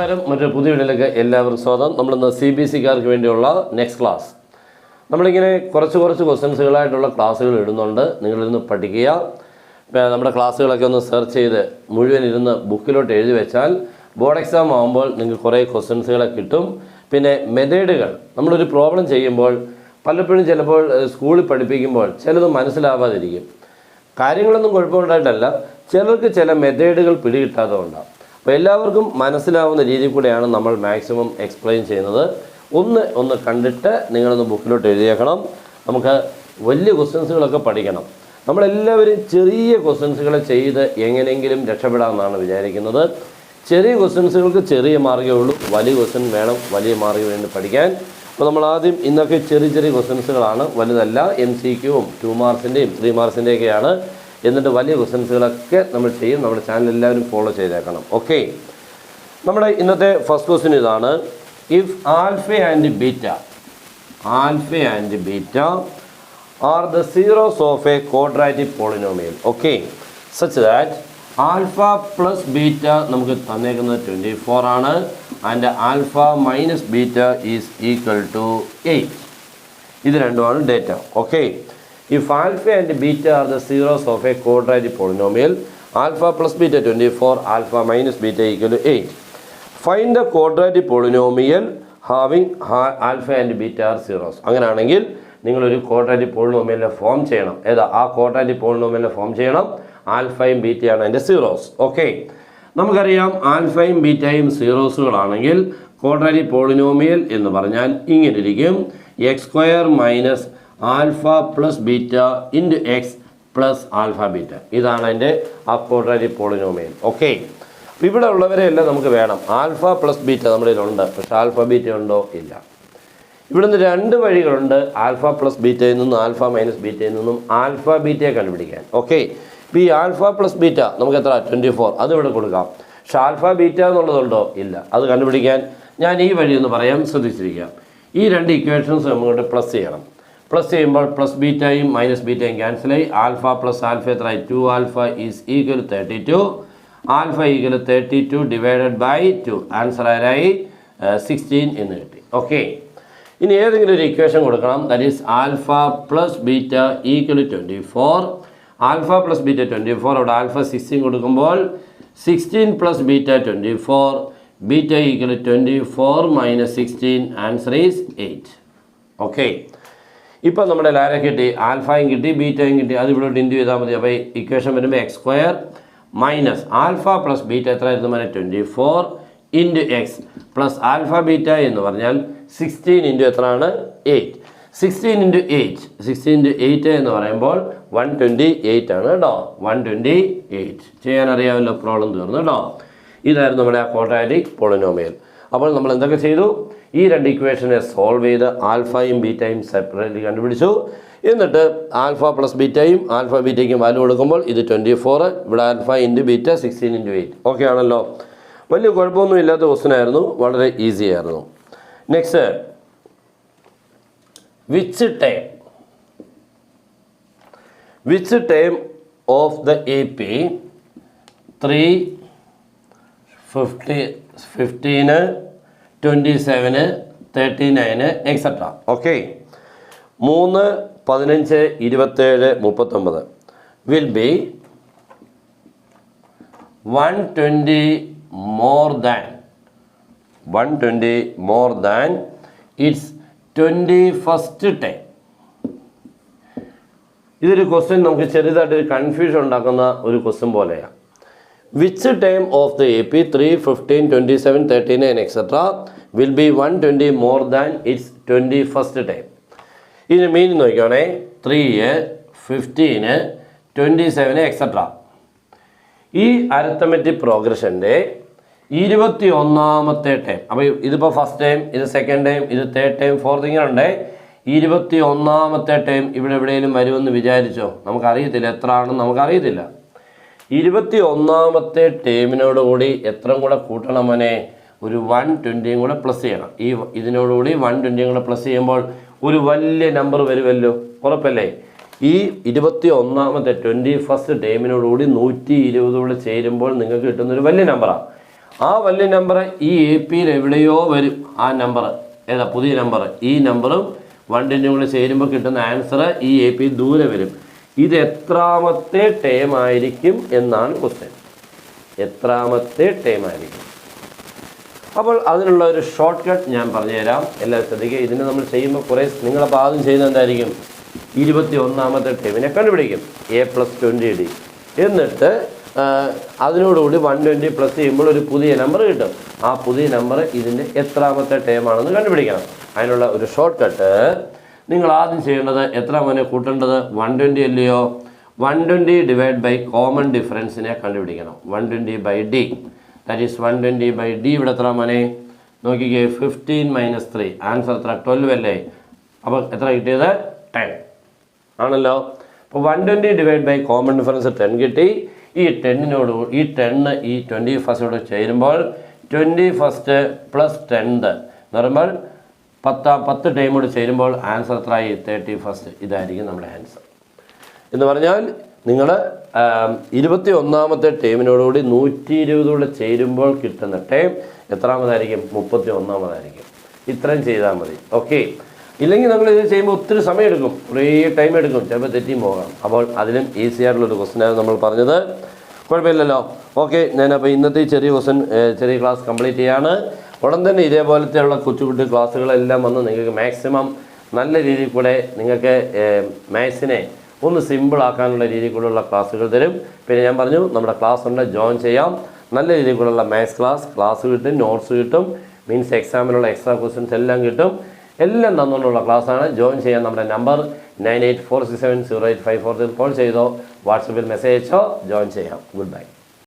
നമസ്കാരം. മറ്റൊരു പുതിയ വീഡിയോയിലേക്ക് എല്ലാവർക്കും സ്വാഗതം. നമ്മളിന്ന് CBSEക്കാർക്ക് വേണ്ടിയുള്ള നെക്സ്റ്റ് ക്ലാസ്. നമ്മളിങ്ങനെ കുറച്ച് ക്വസ്റ്റ്യൻസുകളായിട്ടുള്ള ക്ലാസ്സുകൾ ഇടുന്നുണ്ട്. നിങ്ങളിരുന്ന് പഠിക്കുക. നമ്മുടെ ക്ലാസ്സുകളൊക്കെ ഒന്ന് സെർച്ച് ചെയ്ത് മുഴുവൻ ഇരുന്ന് ബുക്കിലോട്ട് എഴുതി വെച്ചാൽ ബോർഡ് എക്സാം ആകുമ്പോൾ നിങ്ങൾക്ക് കുറേ ക്വസ്റ്റ്യൻസുകളെ കിട്ടും. പിന്നെ മെത്തേഡുകൾ, നമ്മളൊരു പ്രോബ്ലം ചെയ്യുമ്പോൾ പലപ്പോഴും ചിലപ്പോൾ സ്കൂളിൽ പഠിപ്പിക്കുമ്പോൾ ചിലത് മനസ്സിലാവാതിരിക്കും. കാര്യങ്ങളൊന്നും കുഴപ്പമുണ്ടായിട്ടല്ല, ചിലർക്ക് ചില മെത്തേഡുകൾ പിടികിട്ടാതെ ഉണ്ടാകും. അപ്പോൾ എല്ലാവർക്കും മനസ്സിലാവുന്ന രീതിയിൽ കൂടെയാണ് നമ്മൾ മാക്സിമം എക്സ്പ്ലെയിൻ ചെയ്യുന്നത്. ഒന്ന് കണ്ടിട്ട് നിങ്ങളൊന്ന് ബുക്കിലോട്ട് എഴുതിയേക്കണം. നമുക്ക് വലിയ ക്വസ്റ്റ്യൻസുകളൊക്കെ പഠിക്കണം. നമ്മളെല്ലാവരും ചെറിയ ക്വസ്റ്റ്യൻസുകളെ ചെയ്ത് എങ്ങനെയെങ്കിലും രക്ഷപ്പെടാമെന്നാണ് വിചാരിക്കുന്നത്. ചെറിയ ക്വസ്റ്റ്യൻസുകൾക്ക് ചെറിയ മാർഗ്ഗമേ ഉള്ളൂ, വലിയ ക്വസ്റ്റ്യൻ വേണം വലിയ മാർഗ്ഗം വേണ്ടി പഠിക്കാൻ. അപ്പോൾ നമ്മൾ ആദ്യം ഇന്നൊക്കെ ചെറിയ ക്വസ്റ്റ്യൻസുകളാണ്, വലുതല്ല. MCQവും 2 മാർക്സിൻ്റെയും 3 മാർക്സിൻ്റെയൊക്കെയാണ്. എന്നിട്ട് വലിയ ക്വസ്റ്റ്യൻസുകളൊക്കെ നമ്മൾ ചെയ്യും. നമ്മുടെ ചാനൽ എല്ലാവരും ഫോളോ ചെയ്തേക്കണം. ഓക്കെ, നമ്മുടെ ഇന്നത്തെ ഫസ്റ്റ് ക്വസ്റ്റ്യൻ ഇതാണ്. If alpha and beta are the zeros of a quadratic polynomial, okay, such that alpha plus beta നമുക്ക് തന്നേക്കുന്നത് 24 ആണ്. And alpha minus beta is equal to 8. ഇത് രണ്ടുമാണ് data. Okay, if alpha and beta are the zeros of a quadratic polynomial, alpha plus beta 24, alpha minus beta equal to 8. Find the quadratic polynomial having alpha and beta are zeros. അങ്ങനെയാണെങ്കിൽ നിങ്ങളൊരു quadratic പോളിനോമിയലിനെ form ചെയ്യണം. ഏതാ ആ quadratic പോളിനോമിയലിനെ form ചെയ്യണം? ആൽഫയും ബീറ്റയാണ് അതിൻ്റെ zeros. Okay, നമുക്കറിയാം ആൽഫയും ബീറ്റയും സീറോസുകളാണെങ്കിൽ ക്വാഡ്രാറ്റിക് പോളിനോമിയൽ എന്ന് പറഞ്ഞാൽ ഇങ്ങനെ ഇരിക്കും: x² minus alpha plus beta into X plus alpha beta. ഇതാണ് അതിൻ്റെ ആ ക്വാഡ്രാറ്റിക് പോളിനോമിയൽ. ഓക്കെ, അപ്പോൾ ഇവിടെ ഉള്ളവരെയെല്ലാം നമുക്ക് വേണം. ആൽഫ പ്ലസ് ബീറ്റ നമ്മുടെ കയ്യിലുണ്ട്, പക്ഷേ ആൽഫ ബീറ്റ ഉണ്ടോ? ഇല്ല. ഇവിടുന്ന് 2 വഴികളുണ്ട് ആൽഫ പ്ലസ് ബീറ്റയിൽ നിന്നും ആൽഫ മൈനസ് ബീറ്റയിൽ നിന്നും ആൽഫ ബീറ്റയെ കണ്ടുപിടിക്കാൻ. ഓക്കെ, ഇപ്പോൾ ഈ ആൽഫ പ്ലസ് ബീറ്റ നമുക്ക് എത്ര? 24. അത് ഇവിടെ കൊടുക്കാം. പക്ഷേ ആൽഫ ബീറ്റ എന്നുള്ളതുണ്ടോ? ഇല്ല. അത് കണ്ടുപിടിക്കാൻ ഞാൻ ഈ വഴി ഒന്ന് പറയാം, ശ്രദ്ധിച്ചിരിക്കാം. ഈ 2 ഇക്വേഷൻസ് നമ്മളിവിടെ പ്ലസ് ചെയ്യണം. പ്ലസ് ചെയ്യുമ്പോൾ പ്ലസ് ബീറ്റയും മൈനസ് ബീറ്റയും ക്യാൻസലായി. ആൽഫ പ്ലസ് ആൽഫ എത്രയായി? 2 alpha is equal 32. Alpha equal 32 divided by 2. Answer ആരായി? 16 എന്ന് കിട്ടി. ഓക്കെ, ഇനി ഏതെങ്കിലും ഒരു ഇക്വേഷൻ കൊടുക്കണം. That is alpha plus beta equal 24. Alpha plus beta 24, അവിടെ ആൽഫ 16 കൊടുക്കുമ്പോൾ 16 plus beta 24, beta equal 24 minus 16, answer is 8. Okay, ഇപ്പം നമ്മുടെ ആരെ കിട്ടി? ആൽഫയും കിട്ടി, ബീറ്റയും കിട്ടി. അത് ഇവിടെ ഇൻറ്റു ചെയ്താൽ മതി. അപ്പോൾ ഇക്വേഷൻ വരുമ്പോൾ x² minus alpha plus beta എത്രയായിരുന്നു? 24 into X plus alpha beta എന്ന് പറഞ്ഞാൽ 16 ഇൻറ്റു എത്രയാണ്? 8. 16 ഇൻറ്റു 8 എന്ന് പറയുമ്പോൾ 128 ആണ് കേട്ടോ. 128 ചെയ്യാൻ അറിയാമല്ലോ, പ്രോബ്ലം തീർന്നു കേട്ടോ. ഇതായിരുന്നു നമ്മുടെ ആ ക്വാഡ്രാറ്റിക് പോളിനോമിയൽ. അപ്പോൾ നമ്മൾ എന്തൊക്കെ ചെയ്തു? ഈ 2 ഇക്വേഷനെ സോൾവ് ചെയ്ത് ആൽഫയും ബീറ്റയും സെപ്പറേറ്റ്ലി കണ്ടുപിടിച്ചു. എന്നിട്ട് ആൽഫ പ്ലസ് ബീറ്റയും ആൽഫ ബീറ്റയ്ക്കും വാല്യൂ കൊടുക്കുമ്പോൾ ഇത് 24, ഇവിടെ alpha into beta 16 into 8. Okay ആണല്ലോ, വലിയ കുഴപ്പമൊന്നും ഇല്ലാത്ത ക്വസ്റ്റ്യൻ ആയിരുന്നു, വളരെ ഈസി ആയിരുന്നു. Next, which time of the AP 3, 15, 27, 39 etcetera. Okay, 3, 15, 27, 39 will be 120 more than its 21st time. ഇതൊരു ക്വസ്റ്റ്യൻ നമുക്ക് ചെറുതായിട്ടൊരു കൺഫ്യൂഷൻ ഉണ്ടാക്കുന്ന ഒരു ക്വസ്റ്റ്യൻ പോലെയാണ്. Which time of the AP 3, 15, 27, 39 etcetera will be 120 more than it's 21st time. ഇതിന് meaning നോക്കിയാണേ. 3, 15, 27 etcetera. ഈ arithmetic പ്രോഗ്രഷൻ്റെ 21ാമത്തെ time. അപ്പോൾ ഇതിപ്പോൾ ഫസ്റ്റ് ടൈം, ഇത് സെക്കൻഡ് ടൈം, ഇത് തേർഡ് ടൈം, ഫോർത്ത്, ഇങ്ങനെ ഉണ്ട്. 21ാമത്തെ ടൈം ഇവിടെ എവിടെയെങ്കിലും വരുമെന്ന് വിചാരിച്ചോ? നമുക്കറിയത്തില്ല, എത്ര ആണെന്ന് നമുക്കറിയത്തില്ല. 21ാമത്തെ ടേമിനോടുകൂടി എത്ര കൂടെ കൂട്ടണം മോനെ? ഒരു 120 കൂടെ പ്ലസ് ചെയ്യണം. ഇതിനോടുകൂടി 120 കൂടെ പ്ലസ് ചെയ്യുമ്പോൾ ഒരു വലിയ നമ്പർ വരുമല്ലോ, ഉറപ്പല്ലേ? ഈ 21ാമത്തെ 21st ടേമിനോടുകൂടി 120 കൂടെ ചേരുമ്പോൾ നിങ്ങൾക്ക് കിട്ടുന്നൊരു വലിയ നമ്പറാണ്. ആ വലിയ നമ്പർ ഈ എ പിയിൽ എവിടെയോ വരും. ആ നമ്പർ ഏതാ? പുതിയ നമ്പർ. ഈ നമ്പറും 120 കൂടെ ചേരുമ്പോൾ കിട്ടുന്ന ആൻസർ ഈ എ പി ദൂരെ വരും. ഇത് എത്രാമത്തെ ടേം ആയിരിക്കും എന്നാണ് ക്വസ്റ്റ്യൻ. എത്രാമത്തെ ടേം ആയിരിക്കും? അപ്പോൾ അതിനുള്ള ഒരു ഷോർട്ട് കട്ട് ഞാൻ പറഞ്ഞുതരാം. എല്ലാവരും ശ്രദ്ധിക്കുക. ഇതിന് നമ്മൾ ചെയ്യുമ്പോൾ കുറേ നിങ്ങളപ്പോൾ ആദ്യം ചെയ്യുന്നത് എന്തായിരിക്കും? 21ാമത്തെ ടേമിനെ കണ്ടുപിടിക്കും. A+20D. എന്നിട്ട് അതിനോടുകൂടി 120 പ്ലസ് ചെയ്യുമ്പോൾ ഒരു പുതിയ നമ്പർ കിട്ടും. ആ പുതിയ നമ്പർ ഇതിൻ്റെ എത്രാമത്തെ ടേമാണെന്ന് കണ്ടുപിടിക്കണം. അതിനുള്ള ഒരു ഷോർട്ട് കട്ട് നിങ്ങൾ ആദ്യം ചെയ്യേണ്ടത് എത്ര മോനെ കൂട്ടേണ്ടത്? 120 അല്ലയോ? 120 ഡിവൈഡ് ബൈ കോമൺ ഡിഫറൻസിനെ കണ്ടുപിടിക്കണം. 120/D. That is 120/D. ഇവിടെ എത്ര മോനെ നോക്കിക്കേ? 15 - 3. ആൻസർ എത്ര? 12 അല്ലേ? അപ്പോൾ എത്ര കിട്ടിയത്? 10 ആണല്ലോ. അപ്പോൾ 120 ഡിവൈഡ് ബൈ കോമൺ ഡിഫറൻസ് 10 കിട്ടി. ഈ 10നോട് ഈ 21ോട് ചേരുമ്പോൾ 21st പ്ലസ് 10th എന്ന് പറയുമ്പോൾ 10 ടൈമോട് ചേരുമ്പോൾ ആൻസർ എത്രയായി? 31st. ഇതായിരിക്കും നമ്മുടെ ആൻസർ. എന്ന് പറഞ്ഞാൽ നിങ്ങൾ 21ാമത്തെ ടൈമിനോടുകൂടി 120 ചേരുമ്പോൾ കിട്ടുന്ന ടൈം എത്രാമതായിരിക്കും? 31ാമതായിരിക്കും. ഇത്രയും ചെയ്താൽ മതി. ഓക്കെ. ഇല്ലെങ്കിൽ നമ്മൾ ഇത് ചെയ്യുമ്പോൾ ഒത്തിരി സമയം എടുക്കും, കുറേ ടൈം എടുക്കും, ചിലപ്പോൾ തെറ്റിയും പോകാം. അപ്പോൾ അതിലും ഈസി ആയിട്ടുള്ളൊരു ക്വസ്റ്റ്യനാണ് നമ്മൾ പറഞ്ഞത്. കുഴപ്പമില്ലല്ലോ. ഓക്കെ. ഞാനപ്പോൾ ഇന്നത്തെ ചെറിയ ചെറിയ ക്ലാസ് കംപ്ലീറ്റ് ചെയ്യാണ്. ഉടൻ തന്നെ ഇതേപോലത്തെയുള്ള കൊച്ചു ക്ലാസ്സുകളെല്ലാം വന്ന് നിങ്ങൾക്ക് മാക്സിമം നല്ല രീതിയിൽ കൂടെ നിങ്ങൾക്ക് മാത്സിനെ ഒന്ന് സിമ്പിളാക്കാനുള്ള രീതിയിൽ കൂടെയുള്ള ക്ലാസ്സുകൾ തരും. പിന്നെ ഞാൻ പറഞ്ഞു നമ്മുടെ ക്ലാസ് ഉണ്ട്, ജോയിൻ ചെയ്യാം. നല്ല രീതിയിൽ കൂടെയുള്ള മാത്സ് ക്ലാസ് കിട്ടും, നോട്ട്സ് കിട്ടും, മീൻസ് എക്സാമിനുള്ള എക്സ്ട്രാ ക്വസ്റ്റ്യൻസ് എല്ലാം കിട്ടും. എല്ലാം തന്നുകൊണ്ടുള്ള ക്ലാസ്സാണ്. ജോയിൻ ചെയ്യാൻ നമ്മുടെ നമ്പർ 9846708540 കോൾ ചെയ്തോ, വാട്സപ്പിൽ മെസ്സേജ് അയച്ചോ ജോയിൻ ചെയ്യാം. Good bye.